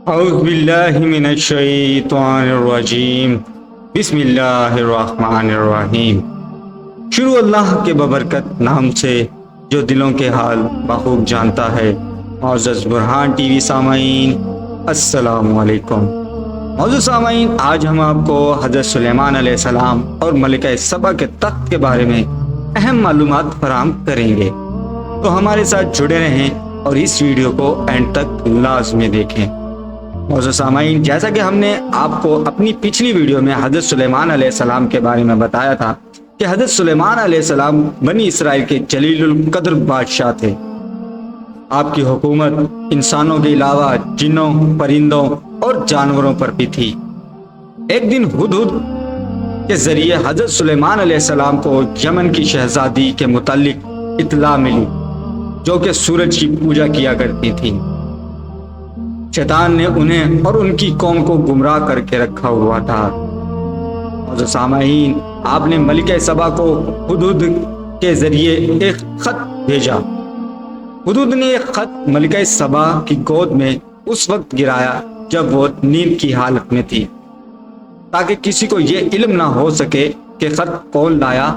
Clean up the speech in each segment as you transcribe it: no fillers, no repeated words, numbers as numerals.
اعوذ باللہ من الشیطان الرجیم بسم اللہ الرحمن الرحیم۔ شروع اللہ کے ببرکت نام سے جو دلوں کے حال بخوب جانتا ہے۔ معزز برہان ٹی وی سامعین السلام علیکم۔ معزز سامعین، آج ہم آپ کو حضرت سلیمان علیہ السلام اور ملکہ سبا کے تخت کے بارے میں اہم معلومات فراہم کریں گے، تو ہمارے ساتھ جڑے رہیں اور اس ویڈیو کو اینڈ تک لازمی دیکھیں۔ معزز سامعین، جیسا کہ ہم نے آپ کو اپنی پچھلی ویڈیو میں حضرت سلیمان علیہ السلام کے بارے میں بتایا تھا کہ حضرت سلیمان علیہ السلام بنی اسرائیل کے جلیل القدر بادشاہ تھے۔ آپ کی حکومت انسانوں کے علاوہ جنوں، پرندوں اور جانوروں پر بھی تھی۔ ایک دن ہدہد کے ذریعے حضرت سلیمان علیہ السلام کو یمن کی شہزادی کے متعلق اطلاع ملی جو کہ سورج کی پوجا کیا کرتی تھی۔ شیطان نے انہیں اور ان کی قوم کو گمراہ کر کے رکھا ہوا تھا۔ معزز سامعین، آپ نے ملکہ سبا کو ہدہد کے ذریعے ایک خط بھیجا۔ ہدہد نے ایک خط ملکہ سبا کی گود میں اس وقت گرایا جب وہ نیند کی حالت میں تھی، تاکہ کسی کو یہ علم نہ ہو سکے کہ خط کون لایا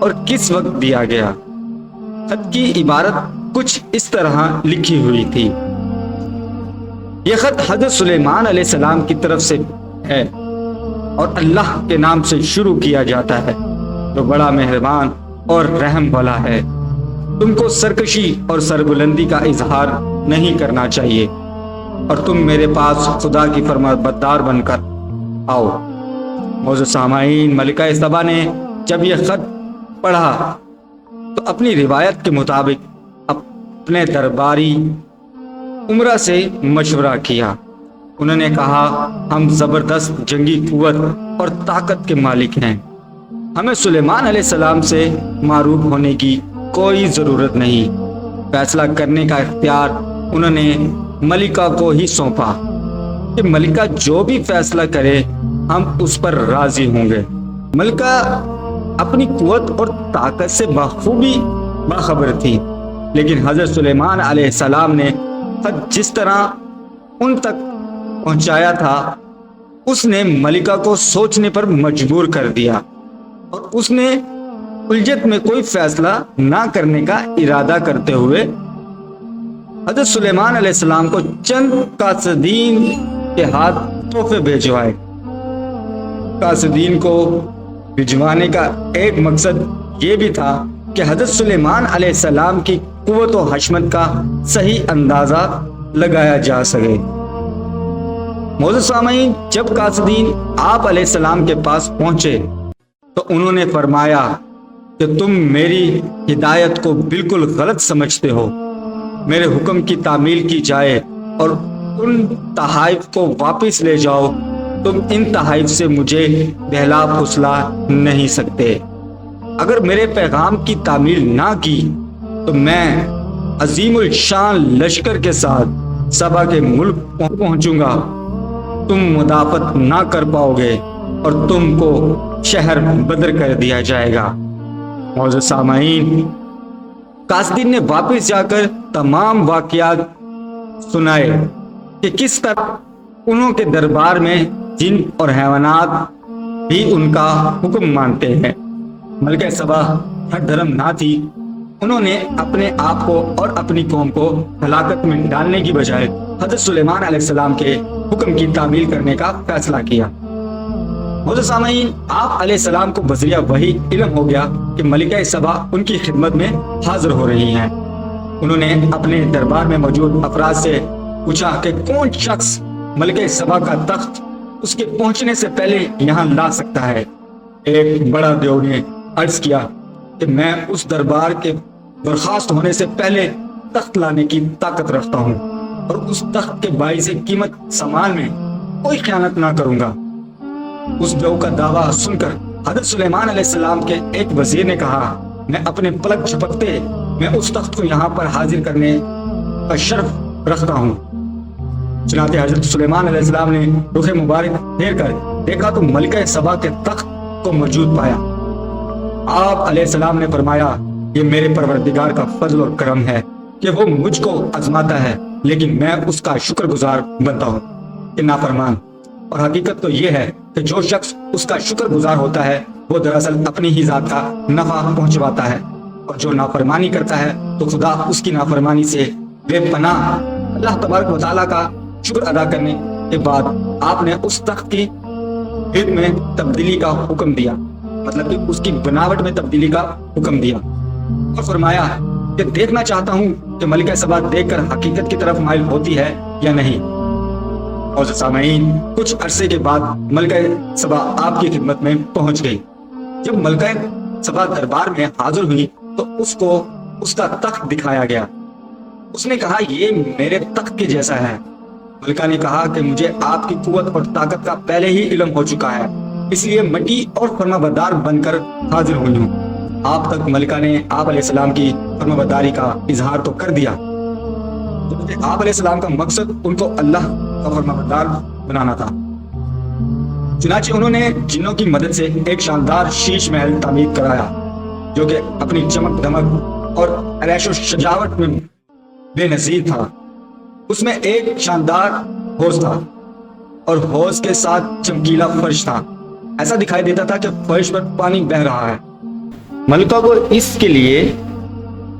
اور کس وقت دیا گیا۔ خط کی عبارت کچھ اس طرح لکھی ہوئی تھی: یہ خط حضرت سلیمان علیہ السلام کی طرف سے ہے اور اللہ کے نام سے شروع کیا جاتا ہے جو بڑا مہربان اور رحم والا ہے۔ تم کو سرکشی اور سربلندی کا اظہار نہیں کرنا چاہیے اور تم میرے پاس خدا کی فرمانبردار بن کر آؤ۔ معزز سامعین، ملکہ سبا نے جب یہ خط پڑھا تو اپنی روایت کے مطابق اپنے درباری امرا سے مشورہ کیا۔ انہوں نے کہا، ہم زبردست جنگی قوت اور طاقت کے مالک ہیں، ہمیں سلیمان علیہ السلام سے معروف ہونے کی کوئی ضرورت نہیں۔ فیصلہ کرنے کا اختیار انہوں نے ملکہ کو ہی سونپا کہ ملکہ جو بھی فیصلہ کرے ہم اس پر راضی ہوں گے۔ ملکہ اپنی قوت اور طاقت سے بخوبی باخبر تھی، لیکن حضرت سلیمان علیہ السلام نے خط جس طرح ان تک پہنچایا تھا اس نے ملکہ کو سوچنے پر مجبور کر دیا اور اس نے الجھن میں کوئی فیصلہ نہ کرنے کا ارادہ کرتے ہوئے حضرت سلیمان علیہ السلام کو چند قاصدین کے ہاتھ تحفے بھیجوائے۔ قاصدین کو بھجوانے کا ایک مقصد یہ بھی تھا کہ حضرت سلیمان علیہ السلام کی قوت و حشمت کا صحیح اندازہ لگایا جا سکے۔ معزز سامعین، جب قاصدین آپ علیہ السلام کے پاس پہنچے تو انہوں نے فرمایا کہ تم میری ہدایت کو بالکل غلط سمجھتے ہو، میرے حکم کی تعمیل کی جائے اور ان تحائف کو واپس لے جاؤ۔ تم ان تحائف سے مجھے بہلا پھسلا نہیں سکتے۔ اگر میرے پیغام کی تعمیل نہ کی تو میں عظیم الشان لشکر کے ساتھ سبا کے ملک پہنچوں گا، تم مدافعت نہ کر پاؤ گے اور تم کو شہر بدر کر دیا جائے گا۔ معزز سامعین، قاصدین نے واپس جا کر تمام واقعات سنائے کہ کس طرح انہوں کے دربار میں جن اور حیوانات بھی ان کا حکم مانتے ہیں۔ ملکہ سبا ہر دھرم نہ تھی، انہوں نے اپنے آپ کو اور اپنی قوم کو ہلاکت میں ڈالنے کی بجائے حضرت سلیمان علیہ السلام کے حکم کی تعمیل کرنے کا فیصلہ کیا۔ معزز سامعین، آپ علیہ السلام کو بذریعہ وحی علم ہو گیا کہ ملکہ سبا ان کی خدمت میں حاضر ہو رہی ہیں۔ انہوں نے اپنے دربار میں موجود افراد سے پوچھا کہ کون شخص ملکہ سبا کا تخت اس کے پہنچنے سے پہلے یہاں لا سکتا ہے۔ ایک بڑا دیو نے عرض کیا کہ میں اس دربار کے برخاست ہونے سے پہلے تخت لانے کی طاقت رکھتا ہوں اور اس تخت کے باعث قیمت سامان میں کوئی خیانت نہ کروں گا۔ اس دیو کا دعویٰ سن کر حضرت سلیمان علیہ السلام کے ایک وزیر نے کہا، میں اپنے پلک جھپکتے میں اس تخت کو یہاں پر حاضر کرنے کا شرف رکھتا ہوں۔ چنانچہ حضرت سلیمان علیہ السلام نے رخ مبارک پھیر کر دیکھا تو ملکہ سبا کے تخت کو موجود پایا۔ آپ علیہ السلام نے فرمایا، یہ میرے پروردگار کا فضل اور کرم ہے کہ وہ مجھ کو آزماتا ہے، لیکن میں اس کا شکر گزار بنتا ہوں۔ کے نافرمان، اور حقیقت تو یہ ہے کہ جو شخص اس کا شکر گزار ہوتا ہے وہ دراصل اپنی ہی ذات کا نفع پہنچواتا ہے، اور جو نافرمانی کرتا ہے تو خدا اس کی نافرمانی سے بے پناہ۔ اللہ تبارک و تعالیٰ کا شکر ادا کرنے کے بعد آپ نے اس تخت کی بھید میں تبدیلی کا حکم دیا، مطلب کہ اس کی بناوٹ میں تبدیلی کا حکم دیا، اور فرمایا کہ دیکھنا چاہتا ہوں کہ ملکہ سبا دیکھ کر حقیقت کی طرف مائل ہوتی ہے یا نہیں۔ اور سامعین، کچھ عرصے کے بعد ملکہ سبا آپ کی خدمت میں پہنچ گئی۔ جب ملکہ سبا دربار میں حاضر ہوئی تو اس کو اس کا تخت دکھایا گیا۔ اس نے کہا یہ میرے تخت کے جیسا ہے۔ ملکہ نے کہا کہ مجھے آپ کی قوت اور طاقت کا پہلے ہی علم ہو چکا ہے، اس لیے مٹی اور فرمانبردار بن کر حاضر ہوئی ہوں۔ آپ تک ملکہ نے آپ علیہ السلام کی فرمانبرداری کا اظہار تو کر دیا، جبکہ آپ علیہ السلام کا مقصد ان کو اللہ کا فرمانبردار بنانا تھا۔ چنانچہ انہوں نے جنوں کی مدد سے ایک شاندار شیش محل تعمیر کرایا، جو کہ اپنی چمک دمک اور عیش و شجاوٹ میں بے نظیر تھا۔ اس میں ایک شاندار حوض تھا اور حوض کے ساتھ چمکیلا فرش تھا، ایسا دکھائی دیتا تھا کہ فرش پر پانی بہہ رہا ہے۔ ملکہ کو اس کے لیے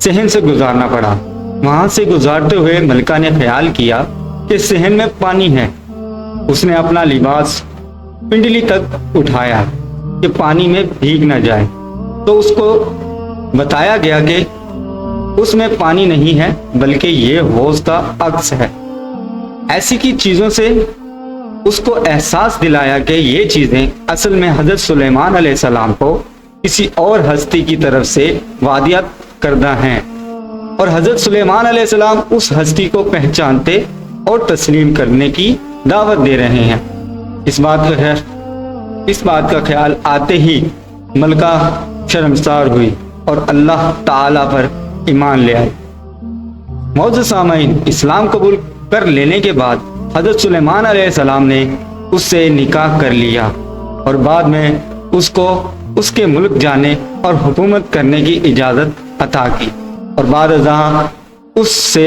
صحن سے گزارنا پڑا۔ وہاں سے گزارتے ہوئے ملکہ نے خیال کیا کہ صحن میں پانی ہے۔ اس نے اپنا لباس پنڈلی تک اٹھایا کہ پانی میں بھیگ نہ جائے، تو اس کو بتایا گیا کہ اس میں پانی نہیں ہے بلکہ یہ حوض کا عکس ہے۔ ایسی کی چیزوں سے اس کو احساس دلایا کہ یہ چیزیں اصل میں حضرت سلیمان علیہ السلام کو کسی اور ہستی کی طرف سے وعدیت کردہ ہیں، اور حضرت سلیمان علیہ السلام اس ہستی کو پہچانتے اور تسلیم کرنے کی دعوت دے رہے ہیں۔ اس بات کا خیال آتے ہی ملکہ شرمسار ہوئی اور اللہ تعالی پر ایمان لے آئی۔ معزز سامعین، اسلام قبول کر لینے کے بعد حضرت سلیمان علیہ السلام نے اس سے نکاح کر لیا، اور بعد میں اس کو اس کے ملک جانے اور حکومت کرنے کی اجازت عطا کی، اور بعد ازاں اس سے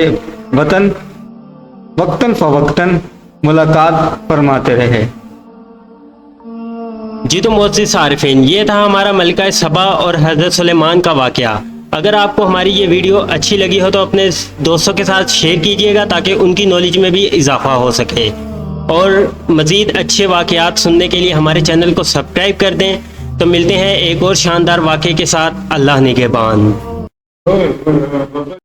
وقتاً فوقتاً ملاقات فرماتے رہے۔ جی تو معزز عارفین، یہ تھا ہمارا ملکہ سبا اور حضرت سلیمان کا واقعہ۔ اگر آپ کو ہماری یہ ویڈیو اچھی لگی ہو تو اپنے دوستوں کے ساتھ شیئر کیجئے گا تاکہ ان کی نالج میں بھی اضافہ ہو سکے، اور مزید اچھے واقعات سننے کے لیے ہمارے چینل کو سبسکرائب کر دیں۔ تو ملتے ہیں ایک اور شاندار واقعے کے ساتھ۔ اللہ نگہبان۔